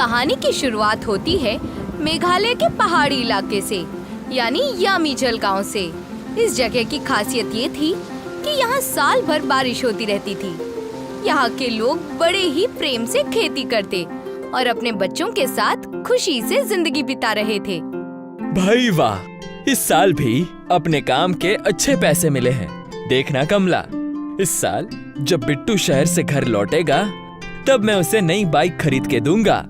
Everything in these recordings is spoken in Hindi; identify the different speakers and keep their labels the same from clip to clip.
Speaker 1: कहानी की शुरुआत होती है मेघालय के पहाड़ी इलाके से, यानी यामीजल गांव से। इस जगह की खासियत ये थी कि यहाँ साल भर बारिश होती रहती थी। यहाँ के लोग बड़े ही प्रेम से खेती करते और अपने बच्चों के साथ खुशी से जिंदगी बिता रहे थे।
Speaker 2: भाई वाह, इस साल भी अपने काम के अच्छे पैसे मिले हैं। देखना कमला, इस साल जब बिट्टू शहर से घर लौटेगा तब मैं उसे नई बाइक खरीद के दूंगा।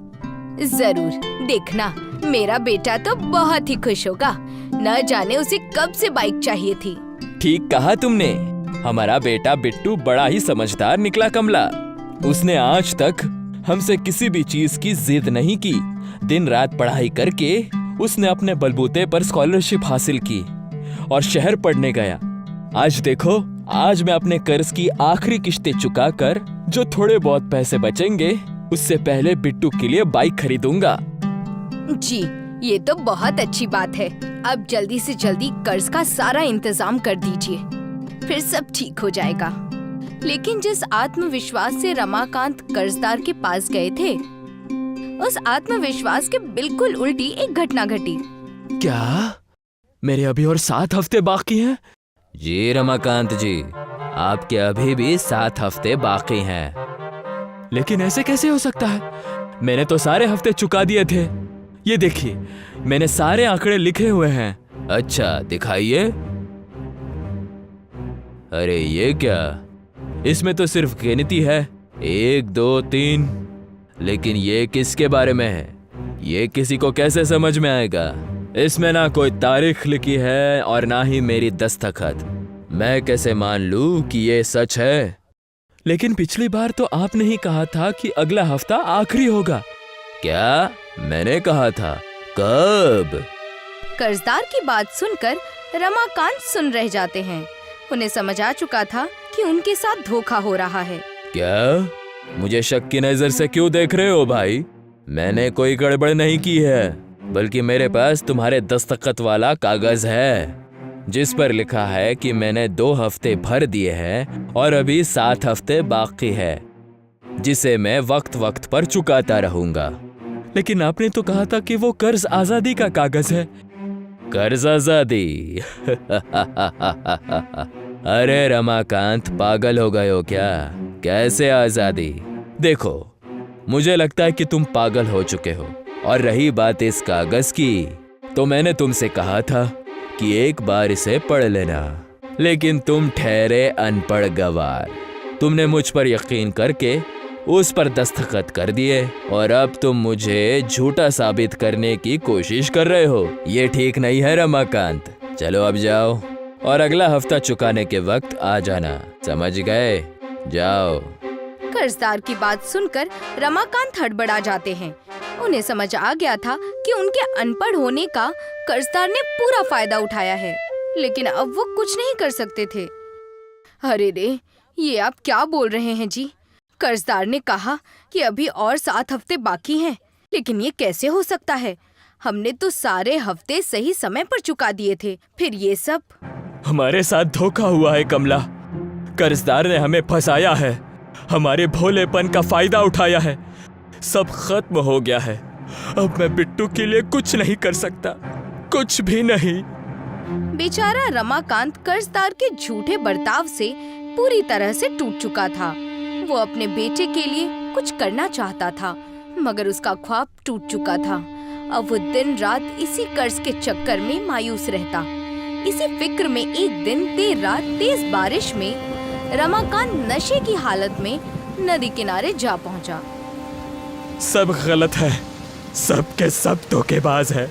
Speaker 1: जरूर देखना, मेरा बेटा तो बहुत ही खुश होगा। न जाने उसे कब से बाइक चाहिए थी।
Speaker 2: ठीक कहा तुमने, हमारा बेटा बिट्टू बड़ा ही समझदार निकला कमला। उसने आज तक हमसे किसी भी चीज की जिद नहीं की। दिन रात पढ़ाई करके उसने अपने बलबूते पर स्कॉलरशिप हासिल की और शहर पढ़ने गया। आज देखो, आज मैं अपने कर्ज की आखिरी किश्तें चुका कर जो थोड़े बहुत पैसे बचेंगे उससे पहले बिट्टू के लिए बाइक खरीदूंगा।
Speaker 1: जी, ये तो बहुत अच्छी बात है। अब जल्दी से जल्दी कर्ज का सारा इंतजाम कर दीजिए, फिर सब ठीक हो जाएगा। लेकिन जिस आत्मविश्वास से रमाकांत कर्जदार के पास गए थे, उस आत्मविश्वास के बिल्कुल उल्टी एक घटना घटी।
Speaker 2: क्या मेरे अभी और 7 हफ्ते बाकी हैं? जी रमाकांत जी, आपके अभी भी 7 हफ्ते बाकी हैं। लेकिन ऐसे कैसे हो सकता है? मैंने तो सारे हफ्ते चुका दिए थे। ये देखिए, मैंने सारे आंकड़े लिखे हुए हैं। अच्छा, दिखाइए। अरे ये क्या? इसमें तो सिर्फ गिनती है, 1 2 3। लेकिन ये किसके बारे में है? ये किसी को कैसे समझ में आएगा? इसमें ना कोई तारीख लिखी है और ना ही मेरी दस्तखत। मैं कैसे मान लूं कि ये सच है? लेकिन पिछली बार तो आपने ही कहा था कि अगला हफ्ता आखिरी होगा। क्या मैंने कहा था? कब?
Speaker 1: कर्जदार की बात सुनकर रमाकांत सुन रह जाते हैं। उन्हें समझ आ चुका था कि उनके साथ धोखा हो रहा है।
Speaker 2: क्या? मुझे शक की नजर से क्यों देख रहे हो भाई? मैंने कोई गड़बड़ नहीं की है, बल्कि मेरे पास तुम्हारे दस्तखत वाला कागज है जिस पर लिखा है कि मैंने 2 हफ्ते भर दिए हैं और अभी 7 हफ्ते बाकी है, जिसे मैं वक्त वक्त पर चुकाता रहूंगा। लेकिन आपने तो कहा था कि वो कर्ज आजादी का कागज है। कर्ज आजादी? अरे रमाकांत, पागल हो गए हो क्या? कैसे आजादी? देखो, मुझे लगता है कि तुम पागल हो चुके हो। और रही बात इस कागज की, तो मैंने तुमसे कहा था कि एक बार इसे पढ़ लेना, लेकिन तुम ठहरे अनपढ़ गवार। तुमने मुझ पर यकीन करके उस पर दस्तखत कर दिए और अब तुम मुझे झूठा साबित करने की कोशिश कर रहे हो। ये ठीक नहीं है रमाकांत। चलो अब जाओ और अगला हफ्ता चुकाने के वक्त आ जाना, समझ गए? जाओ।
Speaker 1: कर्जदार की बात सुनकर रमाकांत हड़बड़ा जाते हैं। उन्हें समझ आ गया था कि उनके अनपढ़ होने का कर्जदार ने पूरा फायदा उठाया है, लेकिन अब वो कुछ नहीं कर सकते थे। अरे रे, ये आप क्या बोल रहे हैं जी? कर्जदार ने कहा कि अभी और 7 हफ्ते बाकी हैं, लेकिन ये कैसे हो सकता है? हमने तो सारे हफ्ते सही समय पर चुका दिए थे, फिर ये सब?
Speaker 2: हमारे साथ धोखा हुआ है कमला। कर्जदार ने हमें फंसाया है, हमारे भोलेपन का फायदा उठाया है। सब खत्म हो गया है। अब मैं बिट्टू के लिए कुछ नहीं कर सकता, कुछ भी नहीं।
Speaker 1: बेचारा रमाकांत कर्जदार के झूठे बर्ताव से पूरी तरह से टूट चुका था। वो अपने बेटे के लिए कुछ करना चाहता था, मगर उसका ख्वाब टूट चुका था। अब वो दिन रात इसी कर्ज के चक्कर में मायूस रहता। इसी फिक्र में एक दिन देर रात तेज बारिश में रमाकांत नशे की हालत में नदी किनारे जा पहुंचा।
Speaker 2: सब गलत है, सब के सब धोखेबाज है,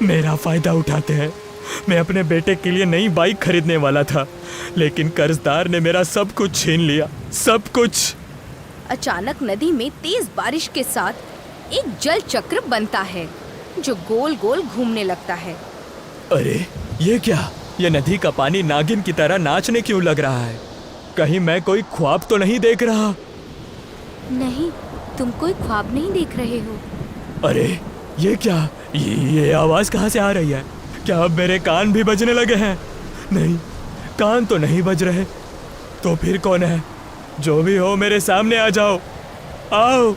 Speaker 2: मेरा फायदा उठाते हैं। मैं अपने बेटे के लिए नई बाइक खरीदने वाला था, लेकिन कर्जदार ने मेरा सब कुछ छीन लिया, सब कुछ।
Speaker 1: अचानक नदी में तेज बारिश के साथ एक जल चक्र बनता है जो गोल गोल घूमने लगता है।
Speaker 2: अरे ये क्या? ये नदी का पानी नागिन की तरह नाचने क्यों लग रहा है? कहीं मैं कोई ख्वाब तो नहीं देख रहा?
Speaker 1: नहीं, तुम कोई ख्वाब नहीं देख रहे हो।
Speaker 2: अरे ये क्या? ये आवाज कहाँ से आ रही है? क्या अब मेरे कान भी बजने लगे हैं? नहीं, कान तो नहीं बज रहे। तो फिर कौन है? जो भी हो मेरे सामने आ जाओ, आओ।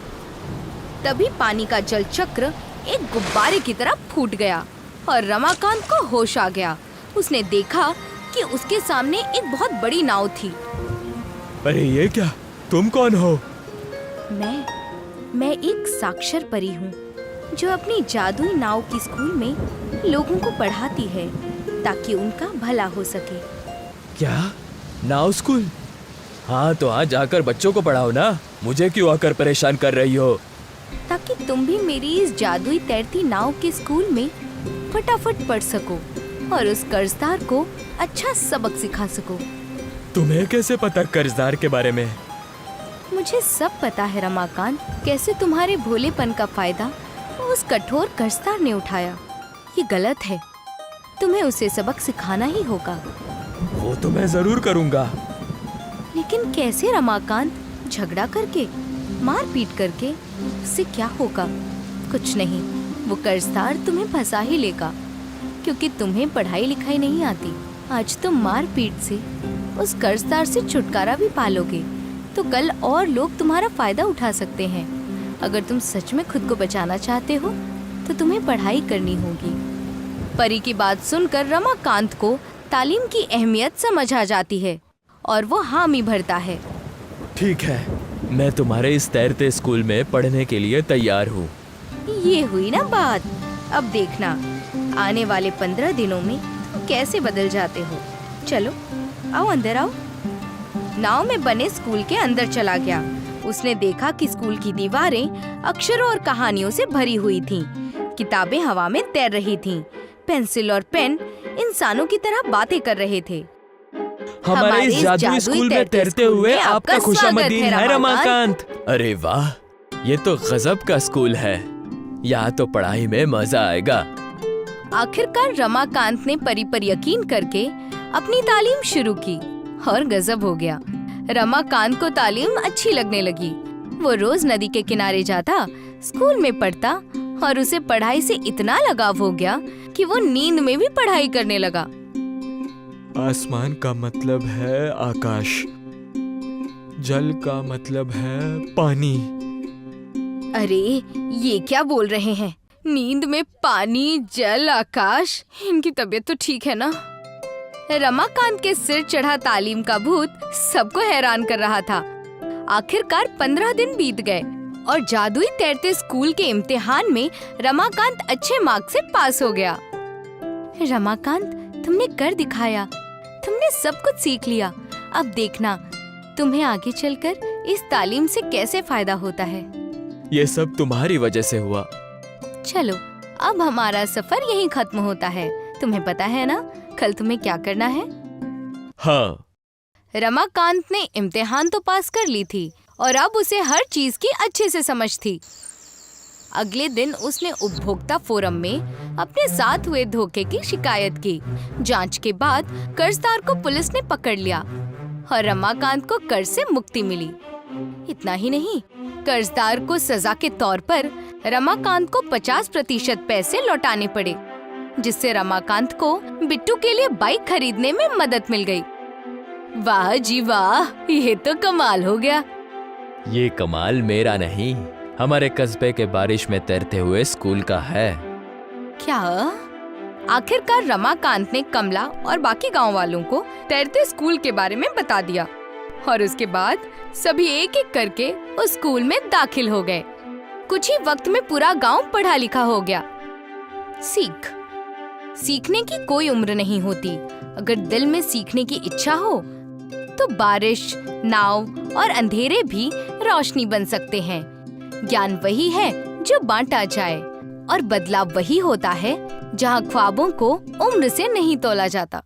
Speaker 1: तभी पानी का जल चक्र एक गुब्बारे की तरह फूट गया और रमाकांत को होश आ गया। उसने देखा कि उसके सामने एक बहुत बड़ी नाव थी।
Speaker 2: अरे ये क्या, तुम कौन हो?
Speaker 1: मैं एक साक्षर परी हूँ जो अपनी जादुई नाव की स्कूल में लोगों को पढ़ाती है ताकि उनका भला हो सके।
Speaker 2: क्या, नाव स्कूल? हाँ तो आज जाकर बच्चों को पढ़ाओ ना, मुझे क्यों आकर परेशान कर रही हो?
Speaker 1: ताकि तुम भी मेरी इस जादुई तैरती नाव के स्कूल में फटाफट पढ़ सको और उस कर्जदार को अच्छा सबक सिखा सको।
Speaker 2: तुम्हें कैसे पता कर्जदार के बारे में?
Speaker 1: मुझे सब पता है रमाकांत, कैसे तुम्हारे भोलेपन का फायदा उस कठोर कर्जदार ने उठाया। ये गलत है, तुम्हें उसे सबक सिखाना ही होगा।
Speaker 2: वो तो मैं जरूर करूँगा।
Speaker 1: लेकिन कैसे रमाकांत? झगड़ा करके, मार पीट करके? इससे क्या होगा? कुछ नहीं, वो कर्जदार तुम्हें फंसा ही लेगा क्योंकि तुम्हें पढ़ाई लिखाई नहीं आती। आज तुम मार पीट से उस कर्जदार से छुटकारा भी पालोगे तो कल और लोग तुम्हारा फायदा उठा सकते हैं। अगर तुम सच में खुद को बचाना चाहते हो तो तुम्हें पढ़ाई करनी होगी। परी की बात सुनकर रमाकांत को तालीम की अहमियत समझ आ जाती है और वो हामी भरता है।
Speaker 2: ठीक है, मैं तुम्हारे इस तैरते स्कूल में पढ़ने के लिए तैयार हूँ।
Speaker 1: ये हुई ना बात। अब देखना आने वाले 15 दिनों में तुम कैसे बदल जाते हो। चलो आओ, अंदर आओ। नाव में बने स्कूल के अंदर चला गया। उसने देखा कि स्कूल की दीवारें अक्षरों और कहानियों से भरी हुई थीं। किताबें हवा में तैर रही थीं। पेंसिल और पेन इंसानों की तरह बातें कर रहे थे।
Speaker 2: हमारे इस जादुई स्कूल में तैरते हुए आपका खुशामदीद है रमाकांत। अरे वाह, ये तो गजब का स्कूल है। यहाँ तो पढ़ाई में मजा आएगा।
Speaker 1: आखिरकार रमाकांत ने परी पर यकीन करके अपनी तालीम शुरू की और गजब हो गया। रमाकांत को तालीम अच्छी लगने लगी। वो रोज नदी के किनारे जाता, स्कूल में पढ़ता और उसे पढ़ाई से इतना लगाव हो गया कि वो नींद में भी पढ़ाई करने लगा।
Speaker 2: आसमान का मतलब है आकाश, जल का मतलब है पानी।
Speaker 1: अरे ये क्या बोल रहे हैं? नींद में पानी, जल, आकाश? इनकी तबीयत तो ठीक है ना? रमाकांत के सिर चढ़ा तालीम का भूत सबको हैरान कर रहा था। आखिरकार 15 दिन बीत गए और जादुई तैरते स्कूल के इम्तिहान में रमाकांत अच्छे मार्क्स से पास हो गया। रमाकांत, तुमने कर दिखाया, तुमने सब कुछ सीख लिया। अब देखना तुम्हें आगे चलकर इस तालीम से कैसे फायदा होता है।
Speaker 2: ये सब तुम्हारी वजह से हुआ।
Speaker 1: चलो अब हमारा सफर यहीं खत्म होता है। तुम्हें पता है ना कल तुम्हें क्या करना है?
Speaker 2: हाँ।
Speaker 1: रमाकांत ने इम्तिहान तो पास कर ली थी और अब उसे हर चीज की अच्छे से समझ थी। अगले दिन उसने उपभोक्ता फोरम में अपने साथ हुए धोखे की शिकायत की। जांच के बाद कर्जदार को पुलिस ने पकड़ लिया और रमाकांत को कर्ज से मुक्ति मिली। इतना ही नहीं, कर्जदार को सजा के तौर पर रमाकांत को 50% पैसे लौटाने पड़े, जिससे रमाकांत को बिट्टू के लिए बाइक खरीदने में मदद मिल गई। वाह जी वाह, ये तो कमाल हो गया।
Speaker 2: ये कमाल मेरा नहीं, हमारे कस्बे के बारिश में तैरते हुए स्कूल का है।
Speaker 1: क्या? आखिरकार रमाकांत ने कमला और बाकी गांव वालों को तैरते स्कूल के बारे में बता दिया और उसके बाद सभी एक एक करके उस स्कूल में दाखिल हो गए। कुछ ही वक्त में पूरा गांव पढ़ा लिखा हो गया। सीखने की कोई उम्र नहीं होती। अगर दिल में सीखने की इच्छा हो तो बारिश, नाव और अंधेरे भी रोशनी बन सकते हैं। ज्ञान वही है जो बांटा जाए और बदलाव वही होता है जहाँ ख्वाबों को उम्र से नहीं तोला जाता।